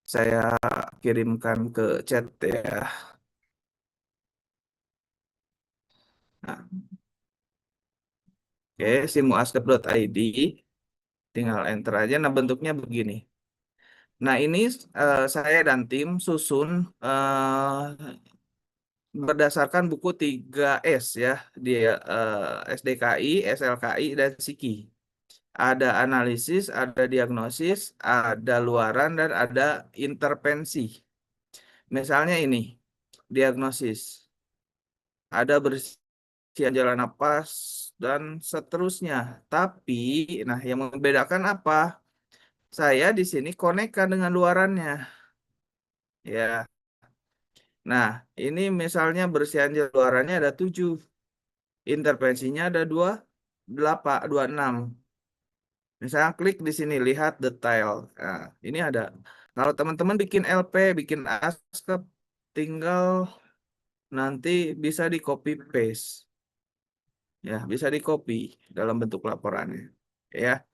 Saya kirimkan ke chat ya. Nah, oke, simuasket.id, tinggal enter aja. Nah, bentuknya begini. Nah, ini saya dan tim susun berdasarkan buku 3S ya, di SDKI, SLKI, dan SIKI. Ada analisis, ada diagnosis, ada luaran, dan ada intervensi. Misalnya ini, diagnosis. Ada bersihan jalan napas, dan seterusnya. Tapi, nah yang membedakan apa? Saya di sini konekkan dengan luarannya. Ya, nah ini misalnya bersihan jalan luarannya ada 7. Intervensinya ada 28, 26. Misalnya klik di sini, lihat detail. Nah, ini ada. Kalau teman-teman bikin LP, bikin ASCII, tinggal nanti bisa di copy paste. Ya, bisa di copy dalam bentuk laporannya. Ya,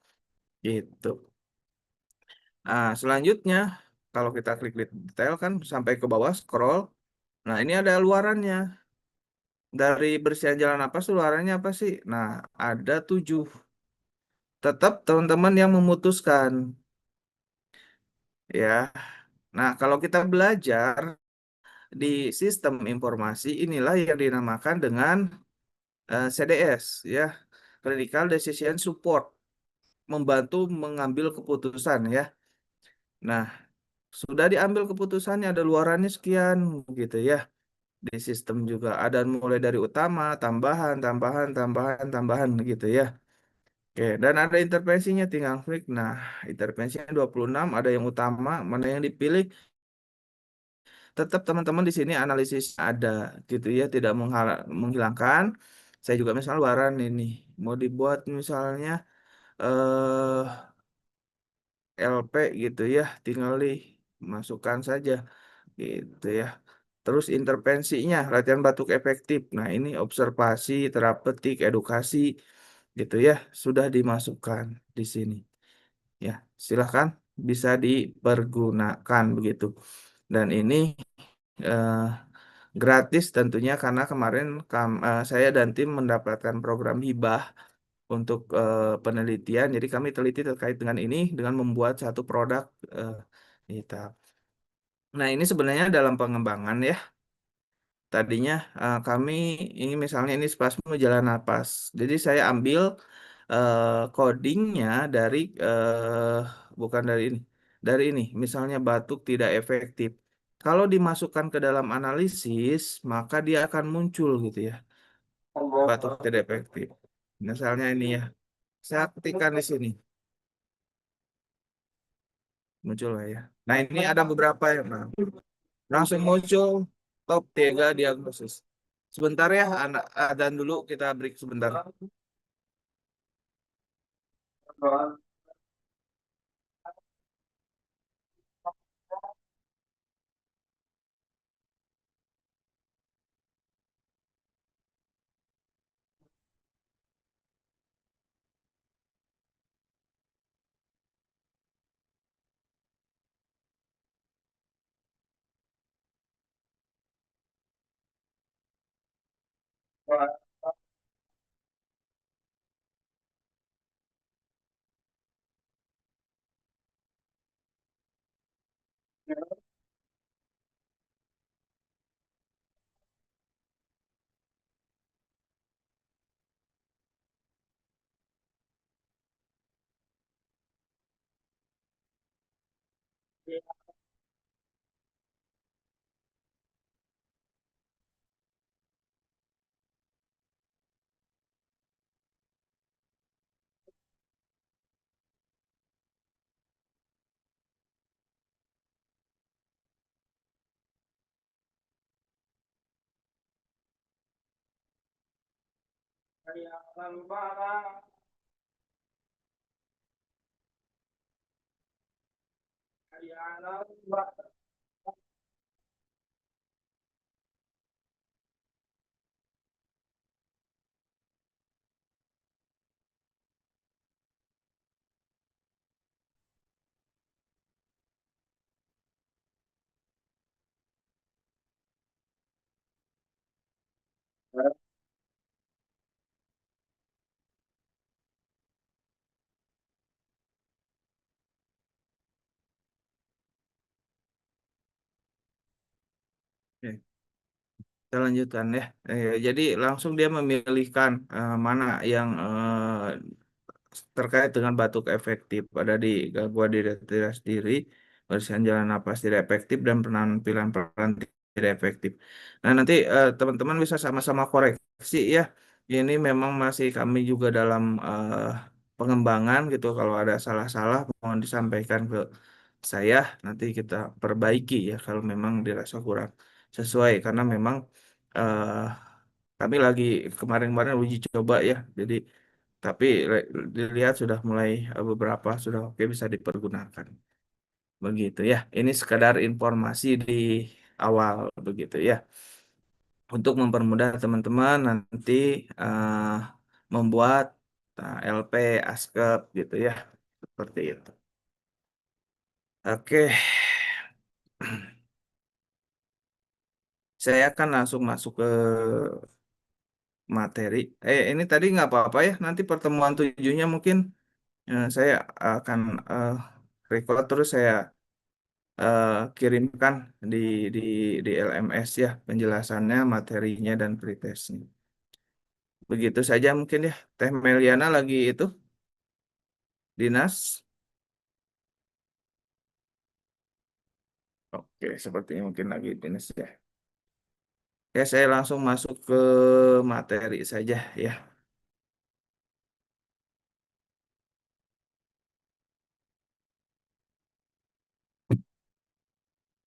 gitu. Nah, selanjutnya, kalau kita klik detail kan sampai ke bawah, scroll. Nah, ini ada luarannya. Dari bersihan jalan apa sih, luarannya apa sih? Nah, ada 7. Tetap teman-teman yang memutuskan. Ya, nah kalau kita belajar di sistem informasi, inilah yang dinamakan dengan CDS, ya, Clinical Decision Support, membantu mengambil keputusan ya. Nah, sudah diambil keputusannya, ada luarannya sekian gitu ya. Di sistem juga ada mulai dari utama, tambahan, tambahan, tambahan, tambahan gitu ya. Oke, dan ada intervensinya, tinggal klik. Nah, intervensinya 26, ada yang utama, mana yang dipilih. Tetap teman-teman di sini analisis ada gitu ya, tidak menghilangkan. Saya juga misalnya luaran ini mau dibuat misalnya eh LP gitu ya, tinggal dimasukkan saja gitu ya. Terus intervensinya latihan batuk efektif. Nah, ini observasi, terapeutik, edukasi gitu ya, sudah dimasukkan di sini. Ya, silahkan bisa dipergunakan begitu. Dan ini eh, gratis tentunya karena kemarin saya dan tim mendapatkan program hibah untuk penelitian. Jadi kami teliti terkait dengan ini dengan membuat satu produk eh, kita. Nah, ini sebenarnya dalam pengembangan ya. Tadinya kami ini misalnya ini spasmu jalan napas. Jadi saya ambil codingnya dari bukan dari ini, dari ini. Misalnya batuk tidak efektif. Kalau dimasukkan ke dalam analisis, maka dia akan muncul gitu ya. Batuk tidak efektif. Misalnya ini ya. Saya ketikkan di sini, muncul lah ya. Nah, ini ada beberapa yang langsung muncul top 3 diagnosis. Sebentar ya, anak dan dulu kita break sebentar. Kita lanjutkan ya. Jadi langsung dia memilihkan mana yang terkait dengan batuk efektif. Ada di gangguan diri tidak sendiri, pemeriksaan jalan napas tidak efektif, dan penampilan peran tidak efektif. Nah, nanti teman-teman bisa sama-sama koreksi ya. Ini memang masih kami juga dalam pengembangan gitu. Kalau ada salah-salah, mohon disampaikan ke saya. Nanti kita perbaiki ya kalau memang dirasa kurang sesuai. Karena memang eh, kami lagi kemarin-kemarin uji coba ya. Jadi tapi dilihat sudah mulai beberapa sudah oke bisa dipergunakan. Begitu ya. Ini sekadar informasi di awal begitu ya. Untuk mempermudah teman-teman nanti eh, membuat LP, ASKEP gitu ya. Seperti itu. Oke, saya akan langsung masuk ke materi. Ini tadi nggak apa-apa ya. Nanti pertemuan tujuhnya mungkin saya akan record terus saya kirimkan di di di LMS ya penjelasannya, materinya dan pretestnya. Begitu saja mungkin ya. Teh Meliana lagi itu dinas. Oke, sepertinya mungkin lagi dinas ya. Ya, saya langsung masuk ke materi saja ya.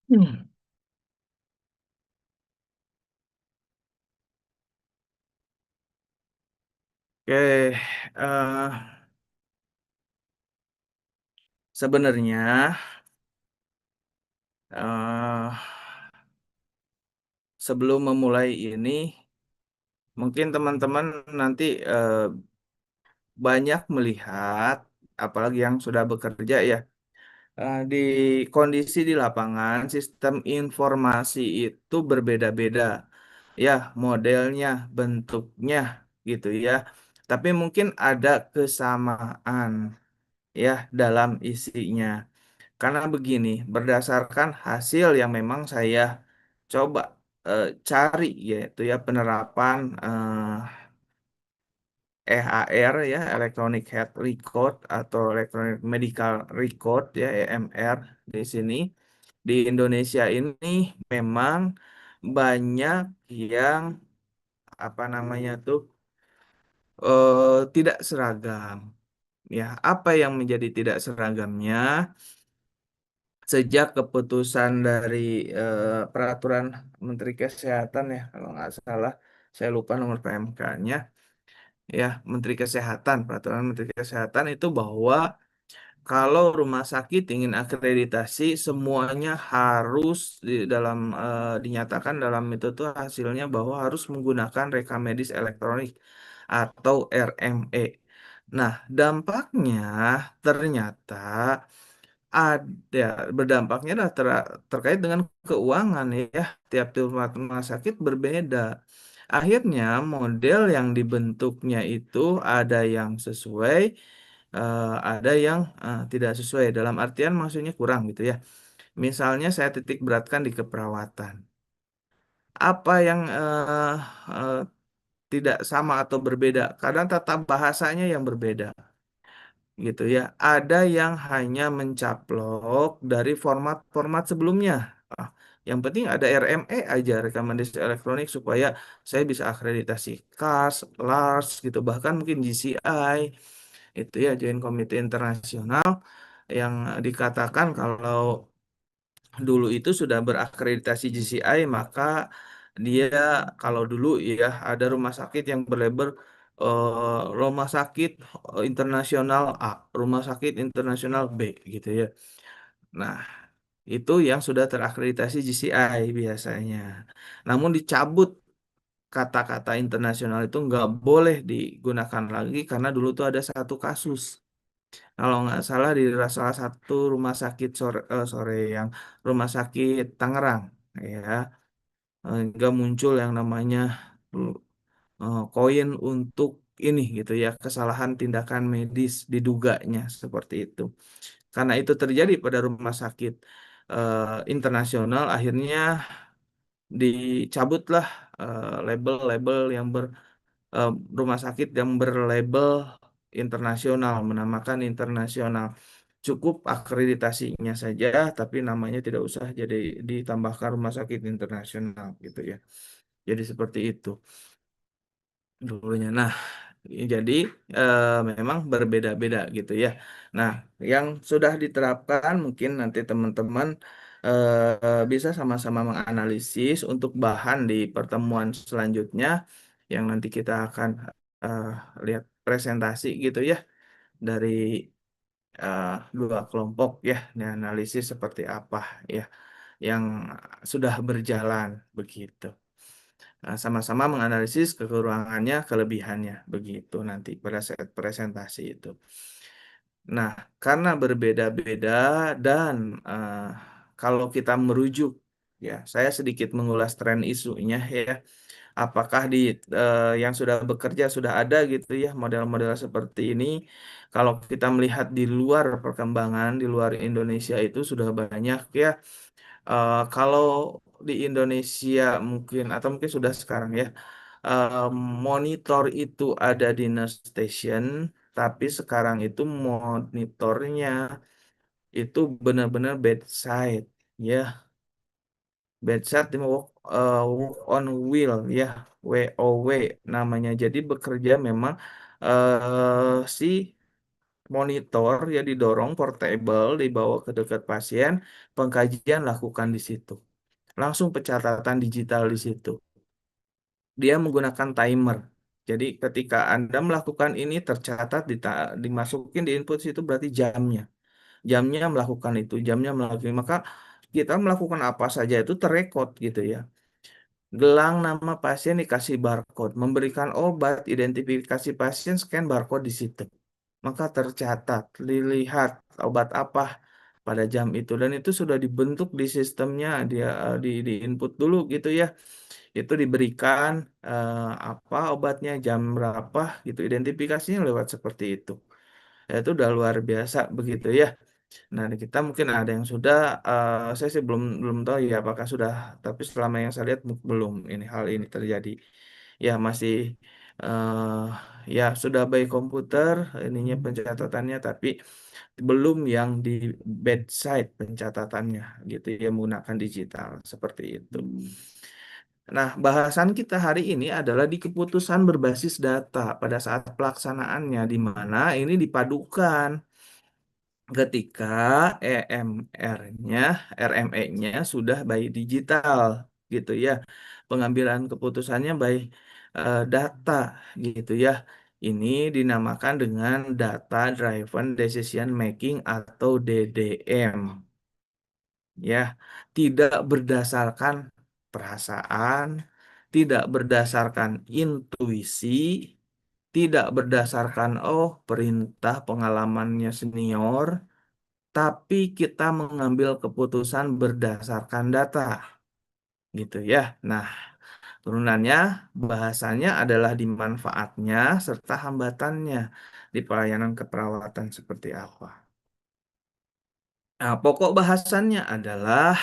Hmm. Oke, sebenarnya eh, sebelum memulai ini, mungkin teman-teman nanti banyak melihat, apalagi yang sudah bekerja ya, di kondisi di lapangan, sistem informasi itu berbeda-beda, ya, modelnya, bentuknya, gitu ya. Tapi mungkin ada kesamaan, ya, dalam isinya. Karena begini, berdasarkan hasil yang memang saya coba cari, yaitu ya penerapan EHR ya, Electronic Health Record atau Electronic Medical Record ya, EMR di sini di Indonesia ini memang banyak yang apa namanya tuh tidak seragam. Ya, apa yang menjadi tidak seragamnya sejak keputusan dari peraturan Menteri Kesehatan ya, kalau nggak salah, saya lupa nomor PMK-nya ya, Menteri Kesehatan, peraturan Menteri Kesehatan itu bahwa kalau rumah sakit ingin akreditasi, semuanya harus di dalam dinyatakan dalam itu tuh hasilnya bahwa harus menggunakan rekam medis elektronik atau RME. Nah, dampaknya ternyata ada berdampaknya adalah terkait dengan keuangan ya. Tiap-tiap rumah sakit berbeda. Akhirnya model yang dibentuknya itu ada yang sesuai, ada yang tidak sesuai. Dalam artian maksudnya kurang gitu ya. Misalnya saya titik beratkan di keperawatan. Apa yang eh, tidak sama atau berbeda? Kadang tata bahasanya yang berbeda gitu ya. Ada yang hanya mencaplok dari format-format sebelumnya. Ah, yang penting ada RME aja, rekomendasi elektronik supaya saya bisa akreditasi CAS, LARS gitu, bahkan mungkin GCI itu ya, Joint Komite Internasional yang dikatakan kalau dulu itu sudah berakreditasi GCI, maka dia kalau dulu ya ada rumah sakit yang berlabel rumah sakit internasional A, rumah sakit internasional B gitu ya. Nah, itu yang sudah terakreditasi GCI biasanya. Namun dicabut kata-kata internasional itu nggak boleh digunakan lagi karena dulu tuh ada satu kasus. Kalau nggak salah di salah satu rumah sakit sore yang rumah sakit Tangerang ya, nggak muncul yang namanya koin untuk ini gitu ya, kesalahan tindakan medis diduganya seperti itu. Karena itu terjadi pada rumah sakit internasional, akhirnya dicabutlah label-label yang eh, rumah sakit yang berlabel internasional, menamakan internasional. Cukup akreditasinya saja, tapi namanya tidak usah jadi ditambahkan rumah sakit internasional gitu ya. Jadi seperti itu dulunya. Nah, jadi memang berbeda-beda gitu ya. Nah, yang sudah diterapkan mungkin nanti teman-teman bisa sama-sama menganalisis untuk bahan di pertemuan selanjutnya yang nanti kita akan eh, lihat presentasi gitu ya dari eh, dua kelompok ya, analisis seperti apa ya yang sudah berjalan begitu. Nah, sama-sama menganalisis kekurangannya, kelebihannya, begitu nanti pada saat presentasi itu. Nah, karena berbeda-beda dan eh, kalau kita merujuk, ya, saya sedikit mengulas tren isunya ya. Apakah di yang sudah bekerja sudah ada gitu ya model-model seperti ini? Kalau kita melihat di luar perkembangan di luar Indonesia itu sudah banyak ya. Kalau di Indonesia mungkin atau mungkin sudah sekarang ya, eh, monitor itu ada di nurse station, tapi sekarang itu monitornya itu benar-benar bedside, ya, bedside di walk on wheel, ya, WOW namanya. Jadi bekerja memang si monitor ya didorong portable dibawa ke dekat pasien, pengkajian lakukan di situ. Langsung pencatatan digital di situ. Dia menggunakan timer. Jadi ketika Anda melakukan ini tercatat dimasukin di input situ berarti jamnya. Jamnya melakukan itu, jamnya melakukan. Maka kita melakukan apa saja itu terrekod gitu ya. Gelang nama pasien dikasih barcode, memberikan obat, identifikasi pasien, scan barcode di situ. Maka tercatat, dilihat obat apa pada jam itu dan itu sudah dibentuk di sistemnya, dia di input dulu gitu ya. Itu diberikan apa obatnya, jam berapa gitu, identifikasinya lewat seperti itu. Ya, itu udah luar biasa begitu ya. Nah, di kita mungkin ada yang sudah, saya sih belum belum tahu ya apakah sudah, tapi selama yang saya lihat belum ini hal ini terjadi. Ya masih ya sudah by komputer ininya pencatatannya, tapi belum yang di bedside pencatatannya gitu ya menggunakan digital seperti itu. Nah, bahasan kita hari ini adalah di keputusan berbasis data pada saat pelaksanaannya, di mana ini dipadukan ketika EMR-nya, RME-nya sudah by digital gitu ya. Pengambilan keputusannya by data gitu ya. Ini dinamakan dengan Data Driven Decision Making atau DDM. Ya, tidak berdasarkan perasaan, tidak berdasarkan intuisi, tidak berdasarkan perintah pengalamannya senior, tapi kita mengambil keputusan berdasarkan data, gitu ya. Nah, turunannya bahasanya adalah di manfaatnya serta hambatannya di pelayanan keperawatan seperti apa. Nah, pokok bahasannya adalah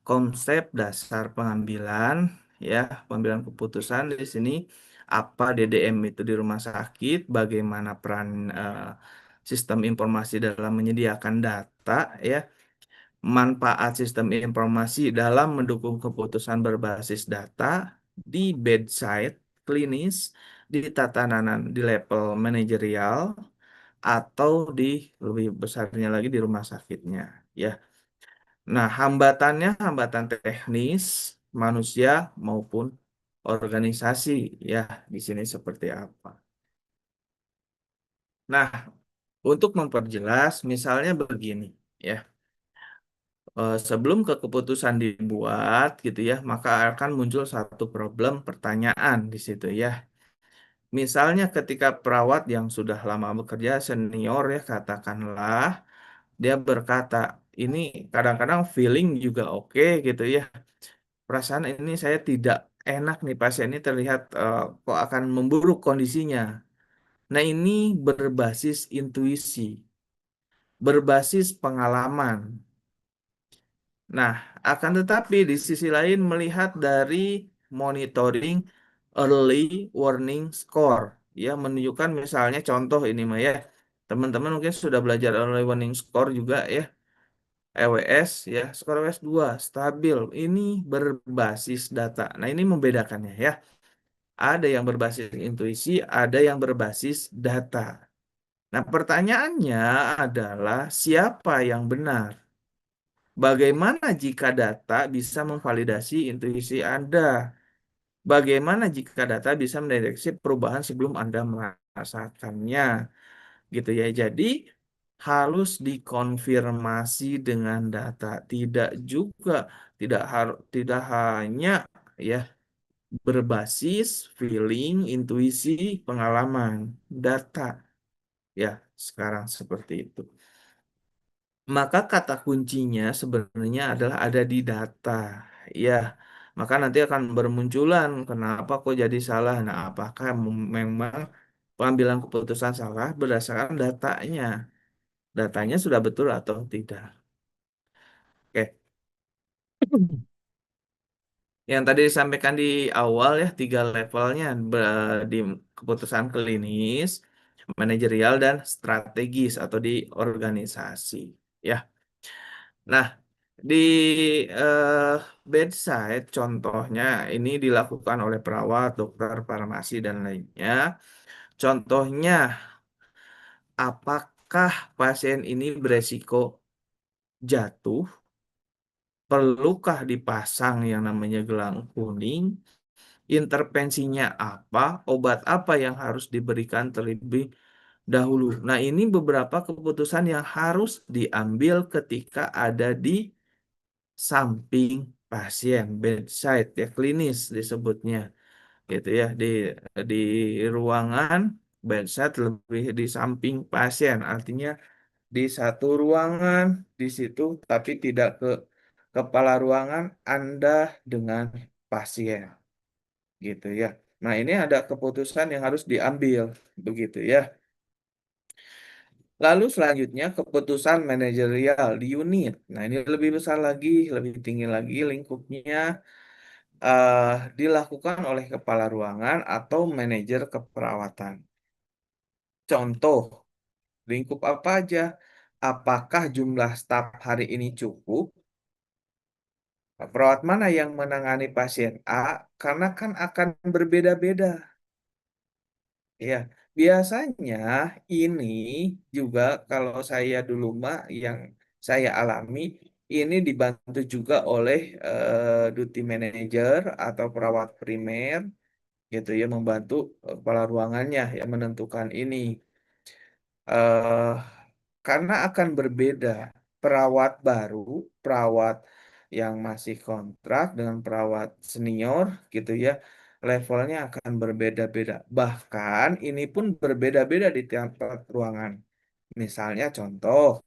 konsep dasar pengambilan ya, pengambilan keputusan di sini apa DDM itu di rumah sakit, bagaimana peran sistem informasi dalam menyediakan data ya, manfaat sistem informasi dalam mendukung keputusan berbasis data di bedside, klinis, di tatanan di level manajerial atau di lebih besarnya lagi di rumah sakitnya ya. Nah, hambatannya hambatan teknis, manusia maupun organisasi ya di sini seperti apa. Nah, untuk memperjelas misalnya begini ya. Sebelum keputusan dibuat gitu ya, maka akan muncul satu problem pertanyaan di situ ya. Misalnya ketika perawat yang sudah lama bekerja senior ya katakanlah dia berkata, ini kadang-kadang feeling juga oke gitu ya. Perasaan ini saya tidak enak nih pasien ini terlihat kok akan memburuk kondisinya. Nah, ini berbasis intuisi, berbasis pengalaman. Nah, akan tetapi di sisi lain melihat dari monitoring early warning score, ya menunjukkan misalnya contoh ini mah ya, teman-teman mungkin sudah belajar early warning score juga ya, EWS ya, skor EWS 2 stabil, ini berbasis data. Nah, ini membedakannya ya. Ada yang berbasis intuisi, ada yang berbasis data. Nah, pertanyaannya adalah siapa yang benar? Bagaimana jika data bisa memvalidasi intuisi Anda? Bagaimana jika data bisa mendeteksi perubahan sebelum Anda merasakannya? Gitu ya. Jadi harus dikonfirmasi dengan data. Tidak hanya ya berbasis feeling, intuisi, pengalaman, data. Ya, sekarang seperti itu. Maka kata kuncinya sebenarnya adalah ada di data. Ya, maka nanti akan bermunculan kenapa kok jadi salah. Nah, apakah memang pengambilan keputusan salah berdasarkan datanya? Datanya sudah betul atau tidak? Oke. Yang tadi disampaikan di awal ya, tiga levelnya di keputusan klinis, manajerial, dan strategis atau di organisasi. Ya. Nah, di eh, bedside contohnya ini dilakukan oleh perawat, dokter, farmasi, dan lainnya. Contohnya, apakah pasien ini beresiko jatuh? Perlukah dipasang yang namanya gelang kuning? Intervensinya apa? Obat apa yang harus diberikan terlebih dahulu? Nah, ini beberapa keputusan yang harus diambil ketika ada di samping pasien, bedside ya, klinis disebutnya gitu ya, di ruangan bedside lebih di samping pasien, artinya di satu ruangan di situ tapi tidak ke kepala ruangan Anda dengan pasien gitu ya. Nah, ini ada keputusan yang harus diambil begitu ya. Lalu selanjutnya keputusan manajerial di unit. Nah, ini lebih besar lagi, lebih tinggi lagi lingkupnya, dilakukan oleh kepala ruangan atau manajer keperawatan. Contoh, lingkup apa aja? Apakah jumlah staf hari ini cukup? Perawat mana yang menangani pasien A? Karena kan akan berbeda-beda. Ya, biasanya ini juga kalau saya dulu mah yang saya alami ini dibantu juga oleh duty manager atau perawat primer gitu ya, membantu kepala ruangannya yang menentukan ini. eh karena akan berbeda perawat baru, perawat yang masih kontrak dengan perawat senior gitu ya, levelnya akan berbeda-beda. Bahkan ini pun berbeda-beda di tiap ruangan. Misalnya contoh,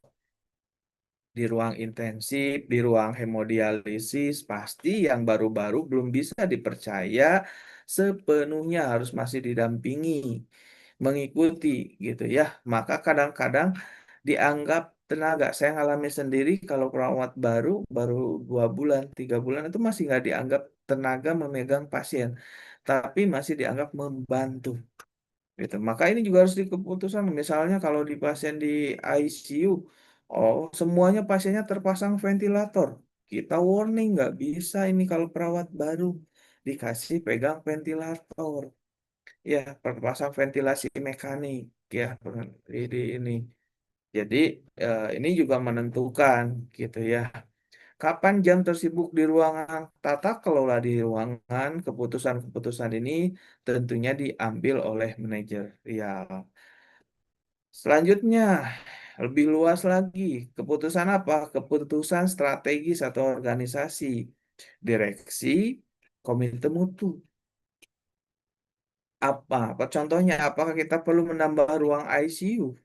di ruang intensif, di ruang hemodialisis, pasti yang baru-baru belum bisa dipercaya sepenuhnya, harus masih didampingi, mengikuti gitu ya. Maka kadang-kadang dianggap tenaga. Saya ngalami sendiri kalau perawat baru 2 bulan, 3 bulan itu masih nggak dianggap tenaga memegang pasien, tapi masih dianggap membantu. Gitu. Maka ini juga harus dikeputusan. Misalnya kalau di pasien di ICU, oh semuanya pasiennya terpasang ventilator. Kita warning nggak bisa ini kalau perawat baru dikasih pegang ventilator. Ya, terpasang ventilasi mekanik. Ya, di ini. Jadi ini juga menentukan gitu ya. Kapan jam tersibuk di ruangan, tata kelola di ruangan, keputusan-keputusan ini tentunya diambil oleh manajerial. Selanjutnya, lebih luas lagi, keputusan apa? Keputusan strategis atau organisasi, direksi, komite mutu. Apa contohnya? Apakah kita perlu menambah ruang ICU?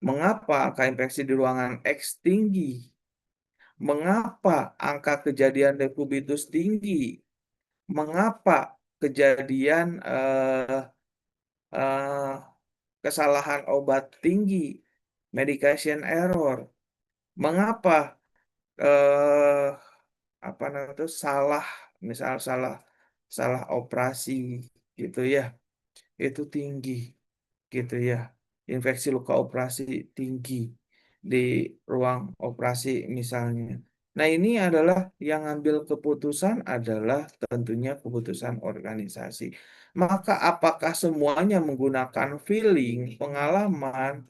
Mengapa angka infeksi di ruangan X tinggi? Mengapa angka kejadian dekubitus tinggi? Mengapa kejadian eh, kesalahan obat tinggi, medication error? Mengapa eh apa namanya itu salah, misal salah salah operasi gitu ya, itu tinggi gitu ya. Infeksi luka operasi tinggi di ruang operasi misalnya. Nah, ini adalah yang ngambil keputusan adalah tentunya keputusan organisasi. Maka apakah semuanya menggunakan feeling, pengalaman?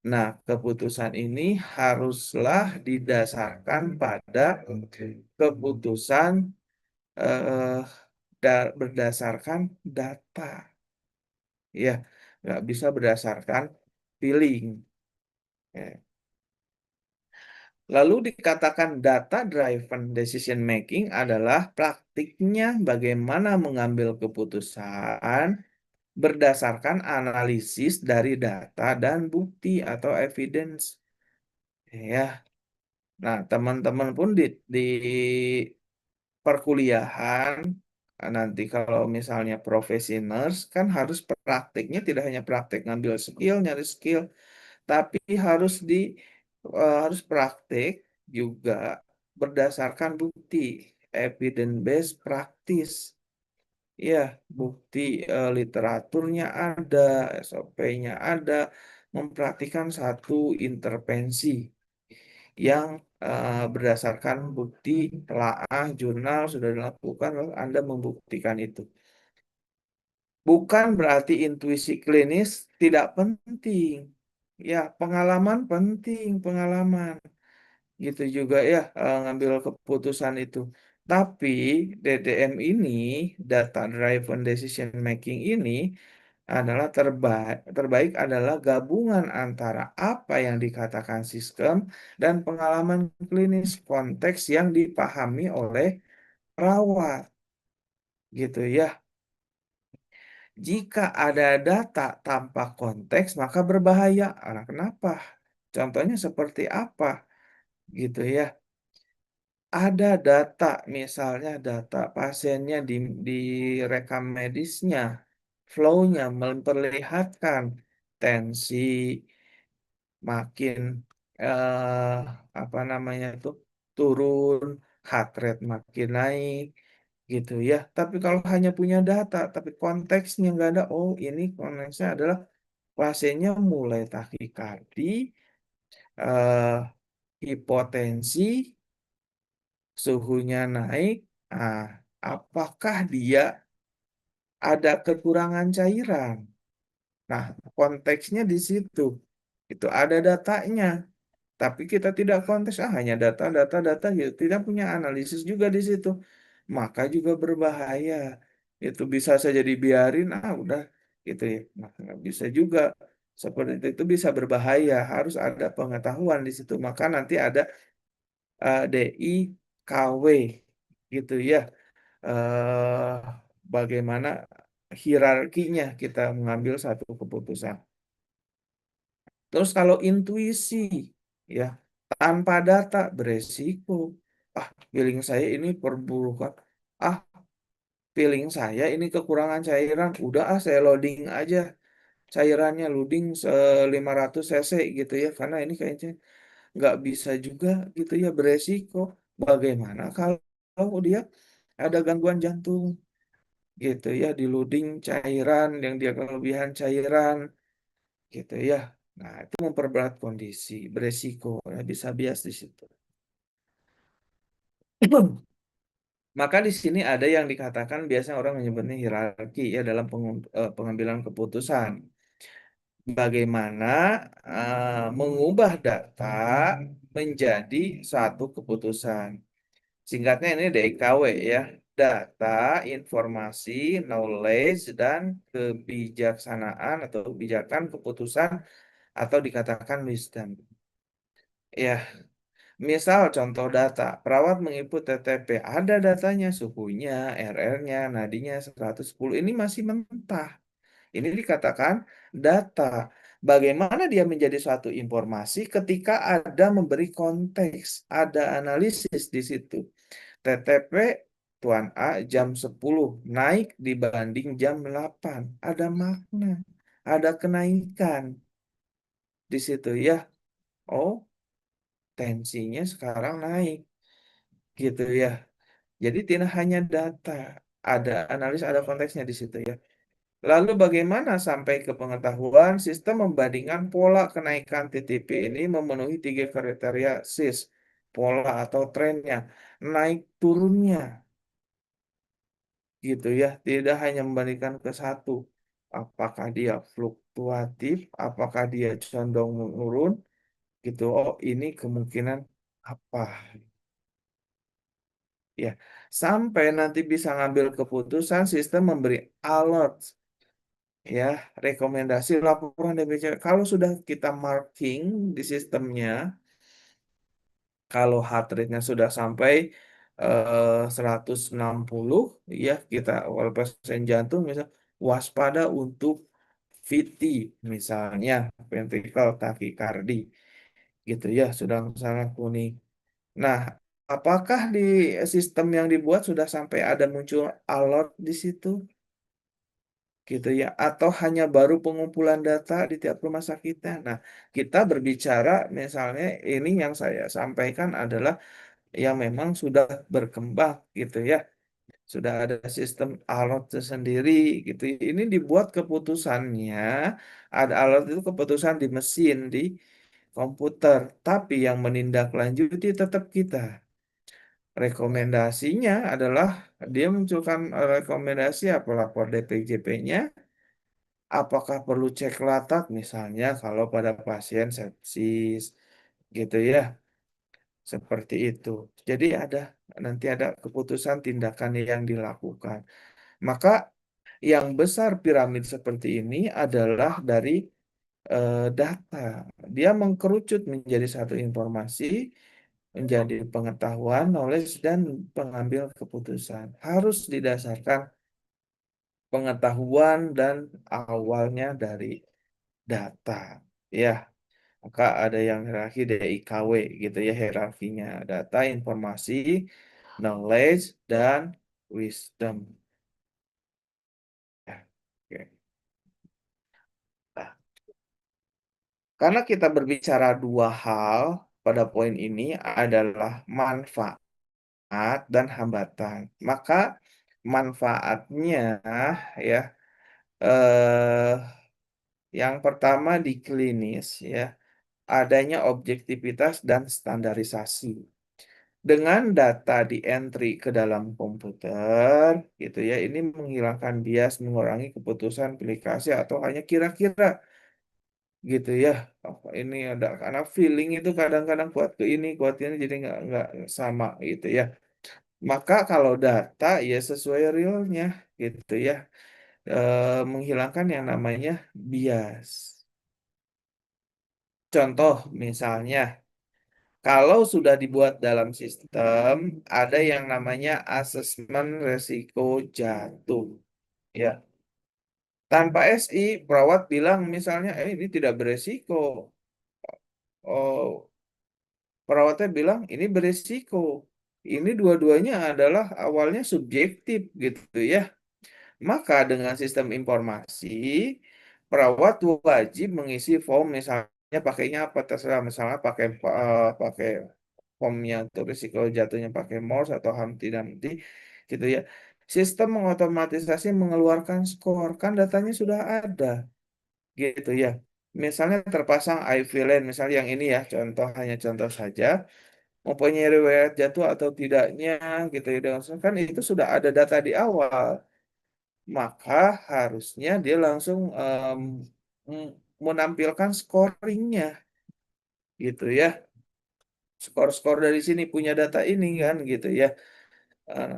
Nah, keputusan ini haruslah didasarkan pada keputusan eh, berdasarkan data. Ya, nggak bisa berdasarkan feeling. Ya. Lalu dikatakan data driven decision making adalah praktiknya bagaimana mengambil keputusan berdasarkan analisis dari data dan bukti atau evidence. Ya, nah teman-teman pun di perkuliahan nanti kalau misalnya profesi nurse kan harus praktiknya tidak hanya praktik ngambil skill, nyari skill, tapi harus praktik juga berdasarkan bukti, evidence based practice. Ya, bukti literaturnya ada, SOP-nya ada, mempraktikkan satu intervensi yang berdasarkan bukti telaah jurnal sudah dilakukan, lalu Anda membuktikan itu. Bukan berarti intuisi klinis tidak penting. Ya, pengalaman penting, pengalaman. Gitu juga ya, ngambil keputusan itu. Tapi DDM ini, data driven decision making ini adalah terbaik adalah gabungan antara apa yang dikatakan sistem dan pengalaman klinis konteks yang dipahami oleh perawat. Gitu ya. Jika ada data tanpa konteks, maka berbahaya. Nah, kenapa? Contohnya seperti apa? Gitu ya. Ada data, misalnya data pasiennya di rekam medisnya, flow-nya memperlihatkan tensi makin eh, apa namanya itu turun, heart rate makin naik, gitu ya. Tapi kalau hanya punya data, tapi konteksnya nggak ada, oh ini konteksnya adalah pasiennya mulai takikardi, eh, hipotensi, suhunya naik. Ah, apakah dia ada kekurangan cairan? Nah, konteksnya di situ. Itu ada datanya. Tapi kita tidak konteks, hanya data, data, data gitu. Tidak punya analisis juga di situ. Maka juga berbahaya. Itu bisa saja dibiarin, udah gitu ya. Nah, nggak bisa juga. Seperti itu bisa berbahaya. Harus ada pengetahuan di situ. Maka nanti ada DIKW gitu ya. eh Bagaimana hierarkinya kita mengambil satu keputusan. Terus kalau intuisi ya tanpa data beresiko. Feeling saya ini perburukan. Ah, feeling saya ini kekurangan cairan. Udah saya loading aja cairannya loading 500 cc gitu ya karena ini kayaknya nggak bisa juga gitu ya beresiko. Bagaimana kalau dia ada gangguan jantung gitu ya di loading cairan yang dia kelebihan cairan gitu ya. Nah, itu memperberat kondisi, beresiko, ya, bisa bias di situ. Maka di sini ada yang dikatakan biasanya orang menyebutnya hierarki ya dalam pengambilan keputusan. Bagaimana mengubah data menjadi satu keputusan. Singkatnya ini DIKW ya. Data, informasi, knowledge, dan kebijaksanaan atau kebijakan keputusan atau dikatakan wisdom. Ya, misal contoh data, perawat menginput TTP, ada datanya, suhunya, RR-nya, nadinya 110, ini masih mentah. Ini dikatakan data. Bagaimana dia menjadi suatu informasi ketika ada memberi konteks, ada analisis di situ. TTP Tuan A jam 10 naik dibanding jam 8. Ada makna, ada kenaikan di situ ya. Oh, tensinya sekarang naik. gitu ya. Jadi tidak hanya data, ada analis, ada konteksnya di situ ya. Lalu bagaimana sampai ke pengetahuan sistem membandingkan pola kenaikan TTP ini memenuhi tiga kriteria SIS, pola atau trennya, naik turunnya, gitu ya. Tidak hanya membandingkan ke satu, apakah dia fluktuatif, apakah dia condong menurun, gitu. Oh, ini kemungkinan apa, ya. Sampai nanti bisa ngambil keputusan, sistem memberi alert, ya, rekomendasi laporan DPC. Kalau sudah kita marking di sistemnya, kalau heart rate-nya sudah sampai 160, ya, kita kalau pasien jantung misal waspada untuk VT misalnya, ventricle tachycardia, gitu ya, sudah misalnya kuning. Nah, apakah di sistem yang dibuat sudah sampai ada muncul alert di situ? Gitu ya, atau hanya baru pengumpulan data di tiap rumah sakitnya. Nah, kita berbicara misalnya ini yang saya sampaikan adalah yang memang sudah berkembang gitu ya. Sudah ada sistem alert tersendiri gitu. Ini dibuat keputusannya, ada alert itu keputusan di mesin, di komputer, tapi yang menindaklanjuti tetap kita. Rekomendasinya adalah dia munculkan rekomendasi apa, lapor DPJP-nya. Apakah perlu cek latak misalnya kalau pada pasien sepsis gitu ya, seperti itu. Jadi nanti ada keputusan tindakan yang dilakukan. Maka yang besar piramid seperti ini adalah dari data. Dia mengkerucut menjadi satu informasi, menjadi pengetahuan, knowledge, dan pengambil keputusan. Harus didasarkan pengetahuan dan awalnya dari data. Ya, maka ada yang hierarki DIKW gitu ya, hierarkinya data, informasi, knowledge, dan wisdom. Ya, oke. Nah, karena kita berbicara dua hal pada poin ini adalah manfaat dan hambatan. Maka manfaatnya ya, eh, yang pertama di klinis ya, adanya objektivitas dan standarisasi. Dengan data di entry ke dalam komputer, gitu ya, ini menghilangkan bias, mengurangi keputusan aplikasi atau hanya kira-kira, gitu ya. Oh, ini ada karena feeling itu kadang-kadang kuat ke ini, jadi nggak sama, gitu ya. Maka kalau data ya sesuai realnya, gitu ya. Menghilangkan yang namanya bias. Contoh misalnya, kalau sudah dibuat dalam sistem, ada yang namanya asesmen resiko jatuh. Ya, tanpa SI, perawat bilang misalnya, ini tidak beresiko. Oh, perawatnya bilang ini beresiko. Ini dua-duanya adalah awalnya subjektif gitu ya. Maka dengan sistem informasi, perawat wajib mengisi form misalnya pakainya apa terserah, misalnya pakai formnya untuk risiko jatuhnya pakai Morse atau Humpty Dumpty gitu ya. Sistem mengotomatisasi mengeluarkan skor, kan datanya sudah ada gitu ya. Misalnya terpasang IV line, misalnya yang ini ya, hanya contoh saja, mempunyai riwayat jatuh atau tidaknya gitu ya. Kan itu sudah ada data di awal, maka harusnya dia langsung m- menampilkan scoringnya gitu ya. Skor-skor dari sini punya data ini kan gitu ya.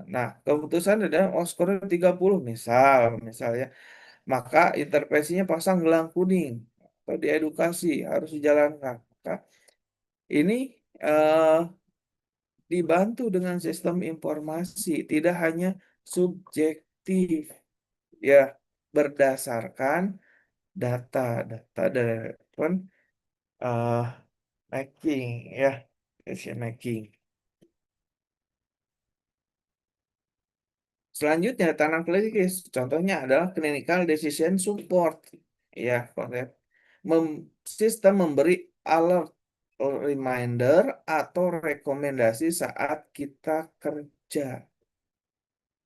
Nah, keputusan adalah oh skornya 30 misalnya. Maka intervensinya pasang gelang kuning atau diedukasi harus dijalankan. Maka ini eh, dibantu dengan sistem informasi, tidak hanya subjektif ya, berdasarkan data dari uh, making ya, decision making. Selanjutnya tanam klinis, contohnya adalah clinical decision support ya, konsep sistem memberi alert reminder atau rekomendasi saat kita kerja.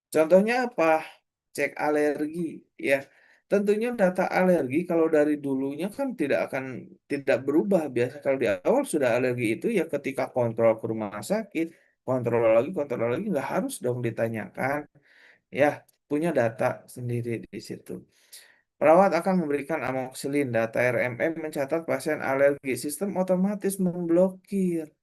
Contohnya apa? Cek alergi, ya. Tentunya data alergi kalau dari dulunya kan tidak berubah. Biasa kalau di awal sudah alergi itu ya ketika kontrol ke rumah sakit, kontrol lagi nggak harus dong ditanyakan. Ya, punya data sendiri di situ. Perawat akan memberikan amoxicillin. Data RMM mencatat pasien alergi. Sistem otomatis memblokir.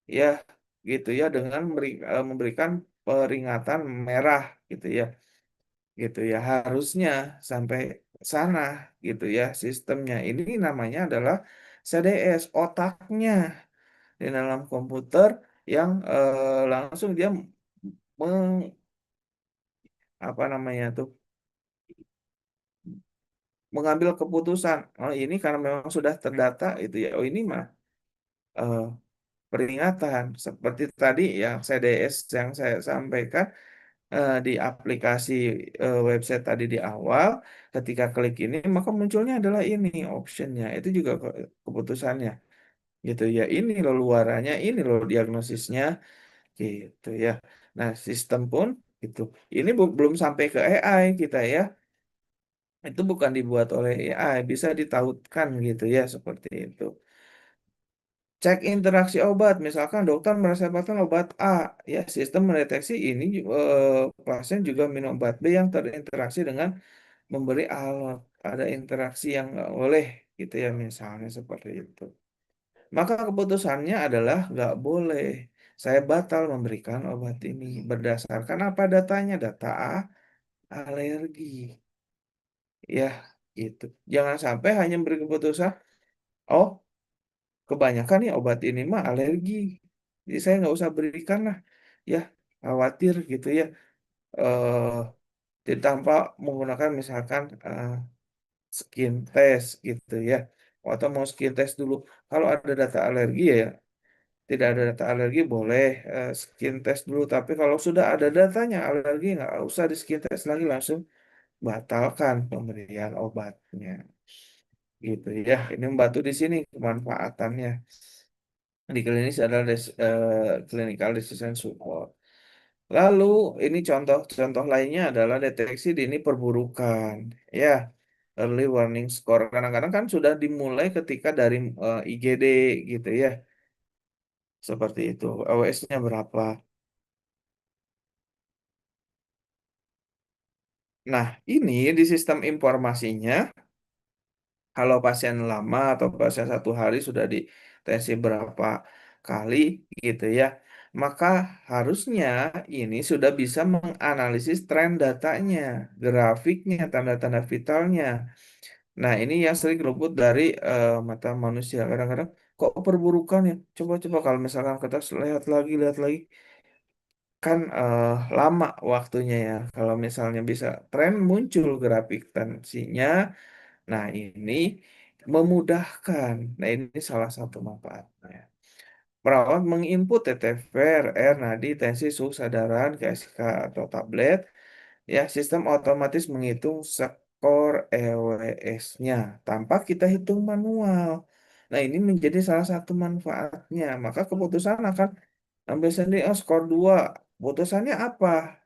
Ya, gitu ya dengan memberikan peringatan merah gitu ya. Gitu ya. Harusnya sampai sana gitu ya sistemnya. Ini namanya adalah CDS, otaknya di dalam komputer yang langsung dia meng, apa namanya tuh mengambil keputusan. Oh, ini karena memang sudah terdata itu ya. Oh, ini mah eh, peringatan seperti tadi yang CDS yang saya sampaikan di aplikasi website tadi di awal. Ketika klik ini maka munculnya adalah ini optionnya. Itu juga keputusannya gitu ya. Ini loh luarannya, ini loh diagnosisnya gitu ya. Nah, sistem pun itu. Ini belum sampai ke AI kita ya. Itu bukan dibuat oleh AI, bisa ditautkan gitu ya seperti itu. Cek interaksi obat, misalkan dokter meresepkan obat A, ya sistem mendeteksi ini pasien juga minum obat B yang terinteraksi dengan memberi alat, ada interaksi yang nggak boleh gitu ya misalnya seperti itu. Maka keputusannya adalah nggak boleh. Saya batal memberikan obat ini berdasarkan apa datanya, data A, alergi, ya gitu. Jangan sampai hanya beri keputusan, oh kebanyakan nih obat ini mah alergi. Jadi saya nggak usah berikan lah. Ya, khawatir gitu ya. Tanpa menggunakan misalkan skin test gitu ya. Atau mau skin test dulu. Kalau ada data alergi ya, tidak ada data alergi boleh skin test dulu. Tapi kalau sudah ada datanya alergi nggak usah di skin test lagi langsung batalkan pemberian obatnya. Gitu ya. Ini membantu di sini kemanfaatannya. Di klinis adalah clinical decision support. Lalu ini contoh-contoh lainnya adalah deteksi dini perburukan. Ya, early warning score. Kadang-kadang kan sudah dimulai ketika dari IGD gitu ya. Seperti itu. AWS-nya berapa? Nah, ini di sistem informasinya kalau pasien lama atau pasien 1 hari sudah dites berapa kali gitu ya, maka harusnya ini sudah bisa menganalisis tren datanya, grafiknya, tanda-tanda vitalnya. Nah, ini yang sering luput dari mata manusia. Kadang-kadang kok perburukan ya? Coba-coba kalau misalkan kita lihat lagi, kan lama waktunya ya. Kalau misalnya bisa tren muncul grafik tensinya. Nah, ini memudahkan. Nah, ini salah satu manfaatnya. Perawat menginput TTV, RR, nadi, tensi, suhu sadaran, KSK atau tablet. Ya, sistem otomatis menghitung skor EWS-nya tanpa kita hitung manual. Nah, ini menjadi salah satu manfaatnya. Maka keputusan akan ambil sendiri, oh skor 2. Keputusannya apa?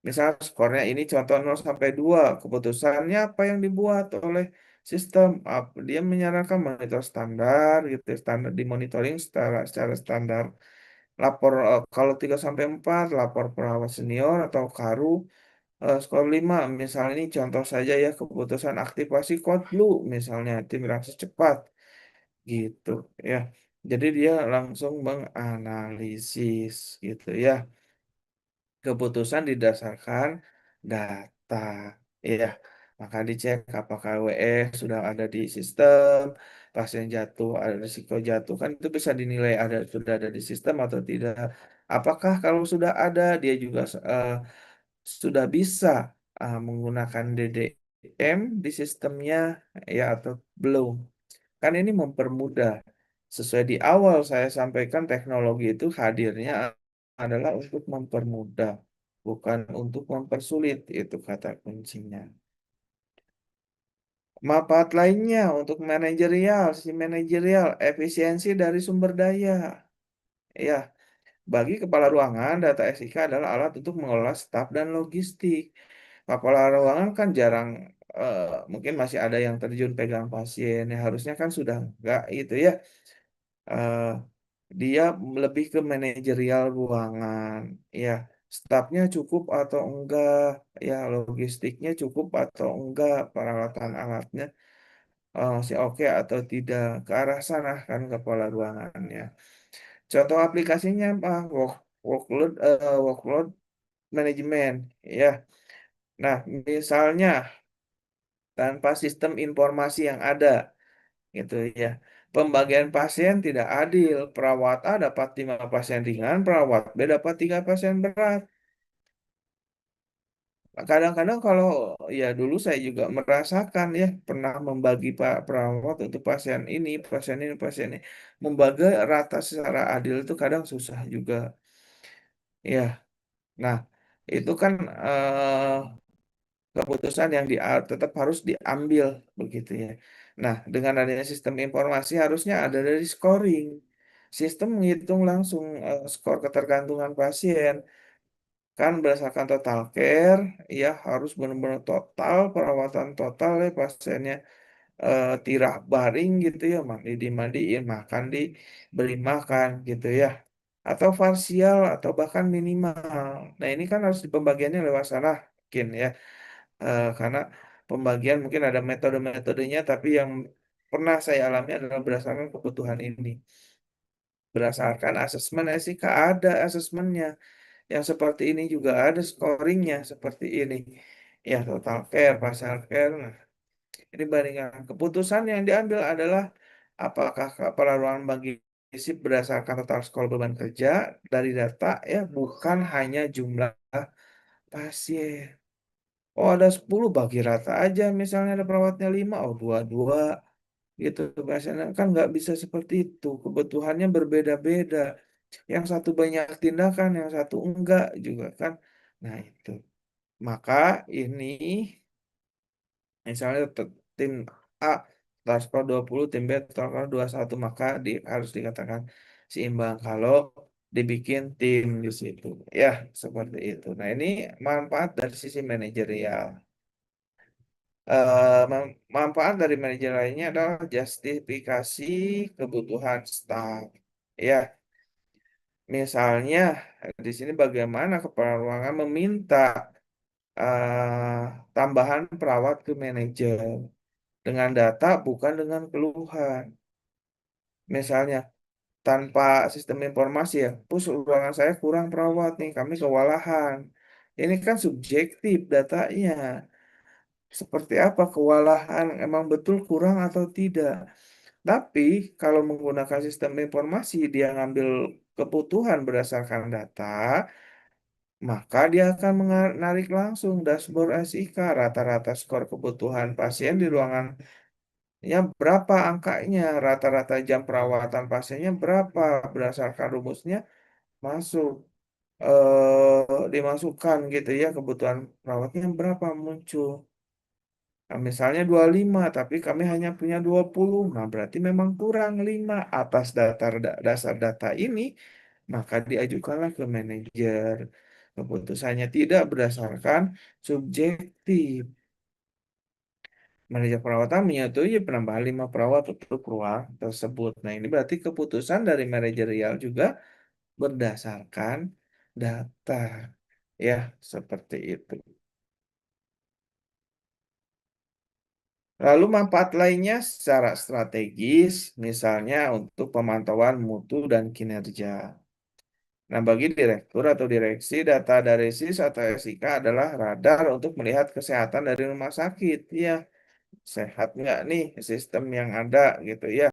Misal skornya ini contoh 0 sampai 2, keputusannya apa yang dibuat oleh sistem? Dia menyarankan monitor standar gitu, standar dimonitoring secara standar. Lapor kalau 3 sampai 4 lapor perawat senior atau karu. Skor 5 misalnya ini contoh saja ya keputusan aktivasi code blue misalnya tim reaksi cepat gitu ya. Jadi dia langsung menganalisis gitu ya. Keputusan didasarkan data. Ya, maka dicek apakah WS sudah ada di sistem, pasien jatuh, ada risiko jatuh, kan itu bisa dinilai sudah ada di sistem atau tidak. Apakah kalau sudah ada, dia juga sudah bisa menggunakan DDM di sistemnya, ya atau belum. Kan ini mempermudah. Sesuai di awal saya sampaikan teknologi itu hadirnya adalah untuk mempermudah, bukan untuk mempersulit. Itu kata kuncinya. Manfaat lainnya untuk manajerial, si manajerial, efisiensi dari sumber daya. Ya, bagi kepala ruangan, data SIK adalah alat untuk mengelola staf dan logistik. Kepala ruangan kan jarang, eh, mungkin masih ada yang terjun pegang pasien. Ya, harusnya kan sudah enggak gitu ya. Eh, Dia lebih ke manajerial ruangan. Ya, stafnya cukup atau enggak, ya logistiknya cukup atau enggak, peralatan alatnya masih oke atau tidak, ke arah sana kan kepala ruangannya. Contoh aplikasinya apa? Workload management, ya. Nah, misalnya tanpa sistem informasi yang ada, gitu ya. Pembagian pasien tidak adil. Perawat A dapat 5 pasien ringan, perawat B dapat 3 pasien berat. Kadang-kadang kalau ya dulu saya juga merasakan ya pernah membagi pak perawat untuk pasien ini, membagi rata secara adil itu kadang susah juga ya. Nah itu kan keputusan yang tetap harus diambil begitu ya. Nah dengan adanya sistem informasi harusnya ada dari scoring. Sistem menghitung langsung skor ketergantungan pasien kan berdasarkan total care ya harus benar-benar total perawatan total ya pasiennya tirah baring gitu ya mandi dimandiin makan diberi makan gitu ya atau parsial atau bahkan minimal. Nah ini kan harus pembagiannya lewat sana mungkin ya. Karena pembagian mungkin ada metode-metodenya tapi yang pernah saya alami adalah berdasarkan kebutuhan ini berdasarkan asesmen sih ada asesmennya yang seperti ini juga ada scoringnya seperti ini. Ya, total care, partial care. Nah, ini bandingkan. Keputusan yang diambil adalah apakah kepala ruangan bagi shift berdasarkan total skor beban kerja dari data ya, bukan hanya jumlah pasien. Oh, ada 10 bagi rata aja. Misalnya ada perawatnya 5 oh dua-dua gitu. Biasanya kan nggak bisa seperti itu. Kebutuhannya berbeda-beda. Yang satu banyak tindakan, yang satu enggak juga kan. Nah, itu. Maka ini misalnya tim A total skor 20, tim B total skor 21, maka harus dikatakan seimbang kalau dibikin tim di situ. Ya, seperti itu. Nah, ini manfaat dari sisi manajerial. Manfaat dari manajer lainnya adalah justifikasi kebutuhan staff. Ya, misalnya di sini bagaimana kepala ruangan meminta eh, tambahan perawat ke manajer dengan data bukan dengan keluhan. Misalnya tanpa sistem informasi ya, pus ruangan saya kurang perawat nih, kami kewalahan. Ini kan subjektif datanya. Seperti apa kewalahan, emang betul kurang atau tidak. Tapi kalau menggunakan sistem informasi, dia ngambil kebutuhan berdasarkan data, maka dia akan menarik langsung dashboard SIK, rata-rata skor kebutuhan pasien di ruangan ya berapa angkanya, rata-rata jam perawatan pasiennya berapa, berdasarkan rumusnya masuk, dimasukkan gitu ya, kebutuhan perawatnya berapa muncul. Nah, misalnya 25, tapi kami hanya punya 20. Nah, berarti memang kurang 5 atas dasar data ini, maka diajukanlah ke manajer. Keputusannya tidak berdasarkan subjektif. Manajer perawatan menyetujui penambahan 5 perawat untuk ruang tersebut. Nah, ini berarti keputusan dari manajerial juga berdasarkan data. Ya, seperti itu. Lalu manfaat lainnya secara strategis, misalnya untuk pemantauan mutu dan kinerja. Nah, bagi direktur atau direksi, data dari SIS atau SIK adalah radar untuk melihat kesehatan dari rumah sakit. Ya, sehat nggak nih sistem yang ada gitu ya.